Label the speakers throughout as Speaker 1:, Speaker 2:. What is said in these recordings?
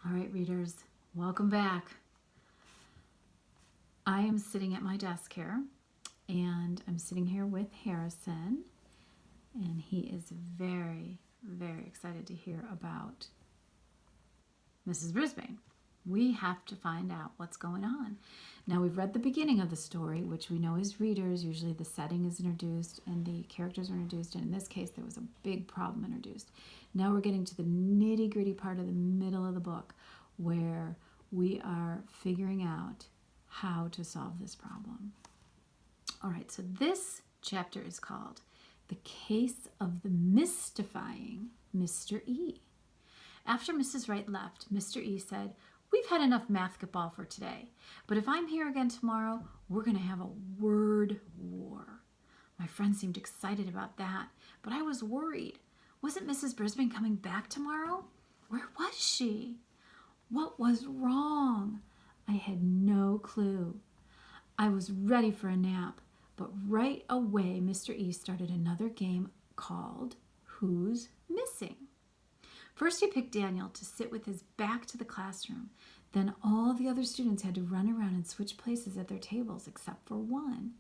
Speaker 1: All right, readers, welcome back. I am sitting at my desk here, and I'm sitting here with Harrison, and he is very, very excited to hear about Mrs. Brisbane. We have to find out what's going on. Now, we've read the beginning of the story, which we know as readers, usually the setting is introduced and the characters are introduced, and in this case, there was a big problem introduced. Now we're getting to the nitty-gritty part of the middle of the book, where we are figuring out how to solve this problem. All right, so this chapter is called The Case of the Mystifying Mr. E. After Mrs. Wright left, Mr. E said, "We've had enough basketball for today, but if I'm here again tomorrow, we're going to have a word war." My friend seemed excited about that, but I was worried. Wasn't Mrs. Brisbane coming back tomorrow? Where was she? What was wrong? I had no clue. I was ready for a nap, but right away Mr. E started another game called Who's Missing? First he picked Daniel to sit with his back to the classroom. Then all the other students had to run around and switch places at their tables except for one.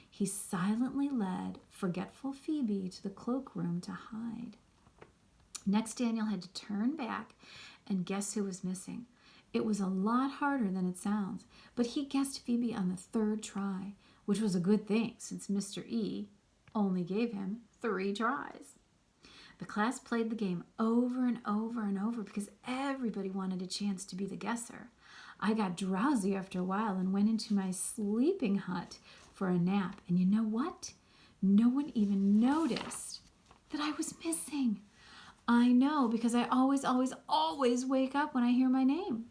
Speaker 1: He silently led forgetful Phoebe to the cloakroom to hide. Next, Daniel had to turn back and guess who was missing. It was a lot harder than it sounds, but he guessed Phoebe on the third try, which was a good thing since Mr. E only gave him 3 tries. The class played the game over and over and over because everybody wanted a chance to be the guesser. I got drowsy after a while and went into my sleeping hut for a nap. And you know what? No one even noticed that I was missing. I know, because I always wake up when I hear my name.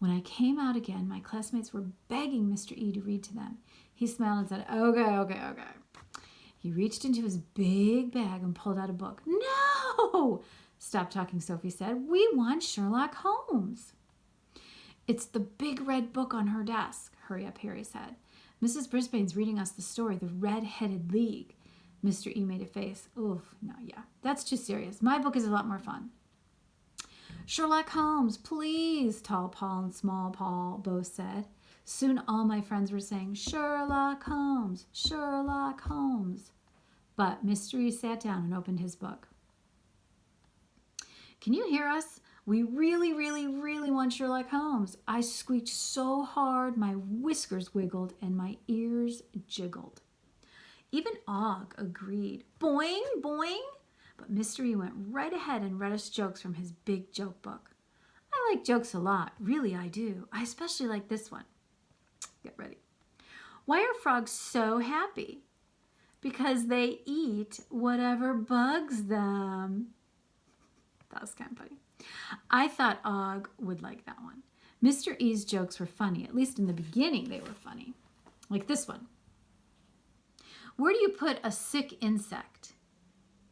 Speaker 1: When I came out again, my classmates were begging Mr. E to read to them. He smiled and said, okay. He reached into his big bag and pulled out a book. "No!" "Stop talking," Sophie said. "We want Sherlock Holmes." "It's the big red book on her desk." "Hurry up," Harry said. "Mrs. Brisbane's reading us the story, The Red-Headed League." Mr. E made a face. "Oof, no, yeah, that's too serious. My book is a lot more fun." "Sherlock Holmes, please," Tall Paul and Small Paul both said. Soon all my friends were saying, "Sherlock Holmes, Sherlock Holmes." But Mr. E sat down and opened his book. "Can you hear us? We really, really, really want Sherlock Holmes." I squeaked so hard my whiskers wiggled and my ears jiggled. Even Og agreed. "Boing, boing." But Mr. E went right ahead and read us jokes from his big joke book. I like jokes a lot. Really, I do. I especially like this one. Get ready. "Why are frogs so happy?" "Because they eat whatever bugs them." That was kind of funny. I thought Og would like that one. Mr. E's jokes were funny. At least in the beginning they were funny. Like this one. "Where do you put a sick insect?"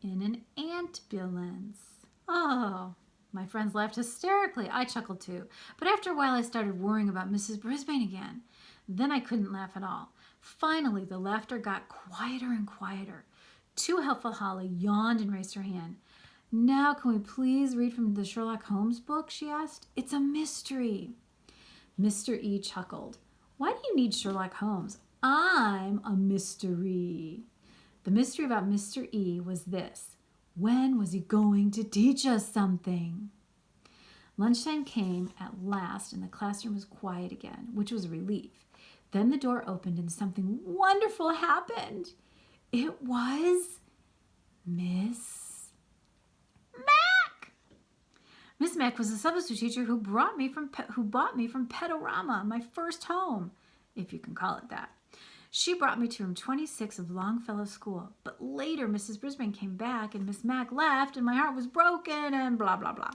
Speaker 1: "In an ambulance." Oh, my friends laughed hysterically. I chuckled too. But after a while I started worrying about Mrs. Brisbane again. Then I couldn't laugh at all. Finally, the laughter got quieter and quieter. Too Helpful Holly yawned and raised her hand. "Now can we please read from the Sherlock Holmes book?" she asked. "It's a mystery." Mr. E chuckled. "Why do you need Sherlock Holmes? I'm a mystery." The mystery about Mr. E was this: when was he going to teach us something? Lunchtime came at last and the classroom was quiet again, which was a relief. Then the door opened and something wonderful happened. It was Miss Mac. Miss Mac was a substitute teacher who bought me from Petorama, my first home, if you can call it that. She brought me to room 26 of Longfellow School. But later, Mrs. Brisbane came back and Miss Mac left and my heart was broken and blah, blah, blah.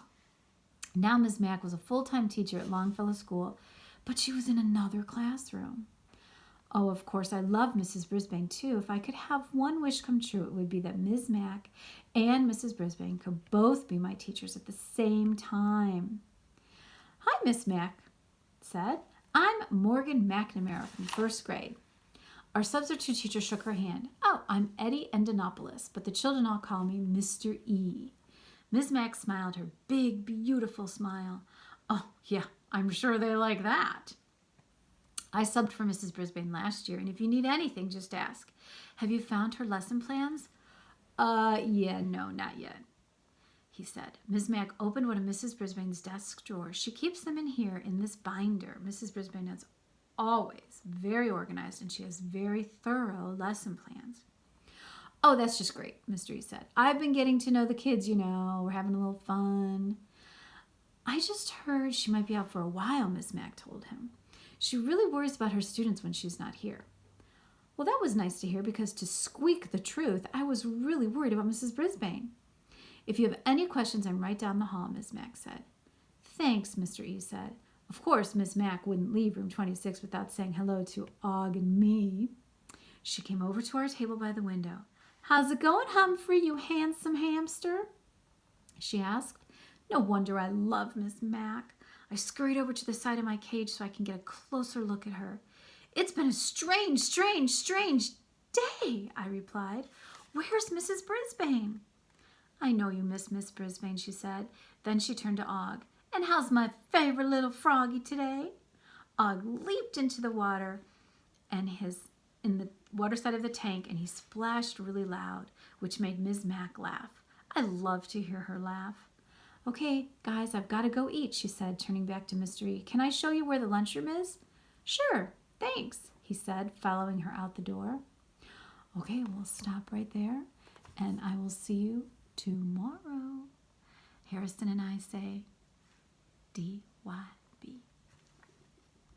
Speaker 1: Now Miss Mac was a full-time teacher at Longfellow School, but she was in another classroom. Oh, of course, I love Mrs. Brisbane too. If I could have one wish come true, it would be that Miss Mac and Mrs. Brisbane could both be my teachers at the same time. "Hi, Miss Mac said. "I'm Morgan McNamara from first grade." Our substitute teacher shook her hand. "Oh, I'm Eddie Endonopoulos, but the children all call me Mr. E." Miss Mac smiled her big, beautiful smile. Oh, yeah, I'm sure they like that. I subbed for Mrs. Brisbane last year, and if you need anything, just ask. Have you found her lesson plans? Yeah, no, not yet, he said. Ms. Mack opened one of Mrs. Brisbane's desk drawers. She keeps them in here in this binder. Mrs. Brisbane is always very organized, and she has very thorough lesson plans. Oh, that's just great, Mr. E said. I've been getting to know the kids, We're having a little fun. I just heard she might be out for a while, Miss Mack told him. She really worries about her students when she's not here. Well, that was nice to hear because, to squeak the truth, I was really worried about Mrs. Brisbane. If you have any questions, I'm right down the hall, Miss Mack said. Thanks, Mr. E said. Of course, Miss Mack wouldn't leave room 26 without saying hello to Og and me. She came over to our table by the window. How's it going, Humphrey, you handsome hamster? She asked. No wonder I love Miss Mack. I scurried over to the side of my cage so I can get a closer look at her. It's been a strange day, I replied. Where's Mrs. Brisbane? I know you miss Miss Brisbane, she said. Then she turned to Og. And how's my favorite little froggy today? Og leaped into the water and in the water side of the tank, and he splashed really loud, which made Ms. Mack laugh. I love to hear her laugh. Okay, guys, I've got to go eat, she said, turning back to Mr. E. Can I show you where the lunchroom is? Sure, thanks, he said, following her out the door. Okay, we'll stop right there, and I will see you tomorrow. Harrison and I say, DY.